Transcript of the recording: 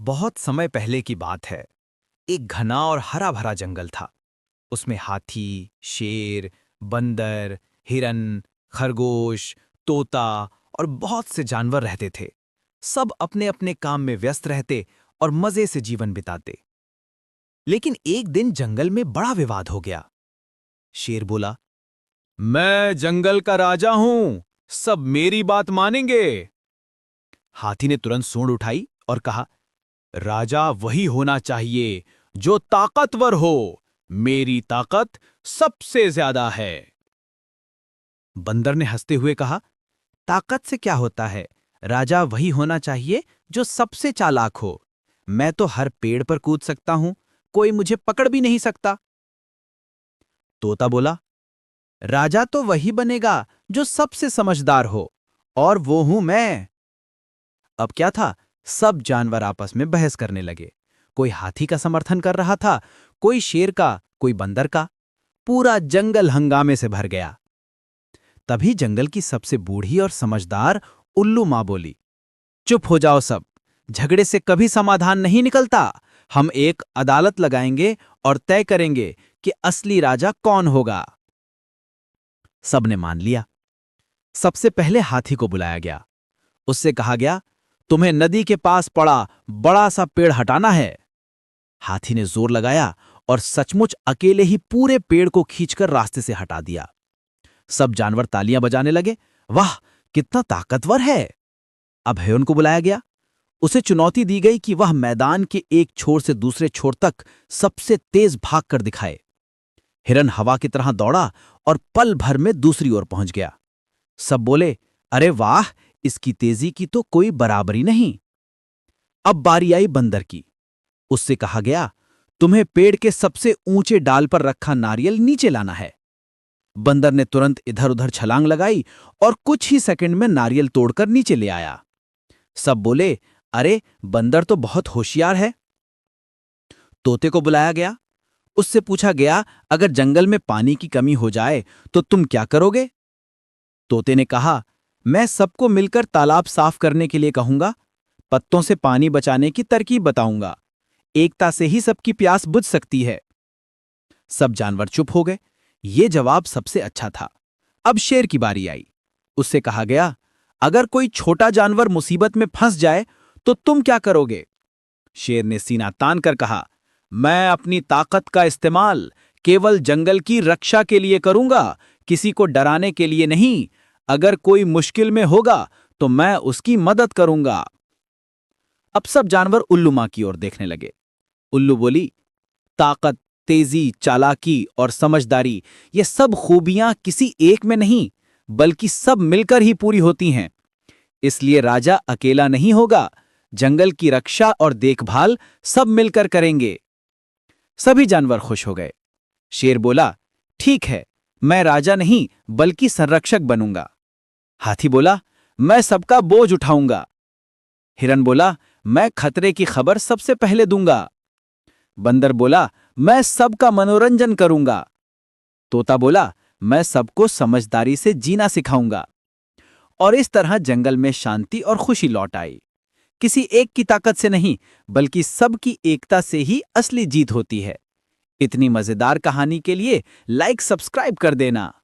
बहुत समय पहले की बात है। एक घना और हरा भरा जंगल था। उसमें हाथी, शेर, बंदर, हिरन, खरगोश, तोता और बहुत से जानवर रहते थे। सब अपने अपने काम में व्यस्त रहते और मजे से जीवन बिताते। लेकिन एक दिन जंगल में बड़ा विवाद हो गया। शेर बोला, मैं जंगल का राजा हूं, सब मेरी बात मानेंगे। हाथी ने तुरंत सूंड उठाई और कहा, राजा वही होना चाहिए जो ताकतवर हो। मेरी ताकत सबसे ज्यादा है। बंदर ने हंसते हुए कहा, ताकत से क्या होता है? राजा वही होना चाहिए जो सबसे चालाक हो। मैं तो हर पेड़ पर कूद सकता हूं, कोई मुझे पकड़ भी नहीं सकता। तोता बोला, राजा तो वही बनेगा जो सबसे समझदार हो, और वो हूं मैं। अब क्या था, सब जानवर आपस में बहस करने लगे। कोई हाथी का समर्थन कर रहा था, कोई शेर का, कोई बंदर का। पूरा जंगल हंगामे से भर गया। तभी जंगल की सबसे बूढ़ी और समझदार उल्लू मां बोली, चुप हो जाओ सब, झगड़े से कभी समाधान नहीं निकलता। हम एक अदालत लगाएंगे और तय करेंगे कि असली राजा कौन होगा। सबने मान लिया। सबसे पहले हाथी को बुलाया गया। उससे कहा गया, तुम्हें नदी के पास पड़ा बड़ा सा पेड़ हटाना है। हाथी ने जोर लगाया और सचमुच अकेले ही पूरे पेड़ को खींचकर रास्ते से हटा दिया। सब जानवर तालियां बजाने लगे, वाह कितना ताकतवर है। अब हिरन को बुलाया गया। उसे चुनौती दी गई कि वह मैदान के एक छोर से दूसरे छोर तक सबसे तेज भाग कर दिखाए। हिरन हवा की तरह दौड़ा और पल भर में दूसरी ओर पहुंच गया। सब बोले, अरे वाह, इसकी तेजी की तो कोई बराबरी नहीं। अब बारी आई बंदर की। उससे कहा गया, तुम्हें पेड़ के सबसे ऊंचे डाल पर रखा नारियल नीचे लाना है। बंदर ने तुरंत इधर उधर छलांग लगाई और कुछ ही सेकंड में नारियल तोड़कर नीचे ले आया। सब बोले, अरे बंदर तो बहुत होशियार है। तोते को बुलाया गया। उससे पूछा गया, अगर जंगल में पानी की कमी हो जाए तो तुम क्या करोगे? तोते ने कहा, मैं सबको मिलकर तालाब साफ करने के लिए कहूंगा, पत्तों से पानी बचाने की तरकीब बताऊंगा। एकता से ही सबकी प्यास बुझ सकती है। सब जानवर चुप हो गए। ये जवाब सबसे अच्छा था। अब शेर की बारी आई। उससे कहा गया, अगर कोई छोटा जानवर मुसीबत में फंस जाए तो तुम क्या करोगे? शेर ने सीना तान कर कहा, मैं अपनी ताकत का इस्तेमाल केवल जंगल की रक्षा के लिए करूंगा, किसी को डराने के लिए नहीं। अगर कोई मुश्किल में होगा तो मैं उसकी मदद करूंगा। अब सब जानवर उल्लू मां की ओर देखने लगे। उल्लू बोली, ताकत, तेजी, चालाकी और समझदारी, ये सब खूबियां किसी एक में नहीं, बल्कि सब मिलकर ही पूरी होती हैं। इसलिए राजा अकेला नहीं होगा, जंगल की रक्षा और देखभाल सब मिलकर करेंगे। सभी जानवर खुश हो गए। शेर बोला, ठीक है, मैं राजा नहीं बल्कि संरक्षक बनूंगा। हाथी बोला, मैं सबका बोझ उठाऊंगा। हिरन बोला, मैं खतरे की खबर सबसे पहले दूंगा। बंदर बोला, मैं सबका मनोरंजन करूंगा। तोता बोला, मैं सबको समझदारी से जीना सिखाऊंगा। और इस तरह जंगल में शांति और खुशी लौट आई। किसी एक की ताकत से नहीं, बल्कि सबकी एकता से ही असली जीत होती है। इतनी मजेदार कहानी के लिए लाइक सब्सक्राइब कर देना।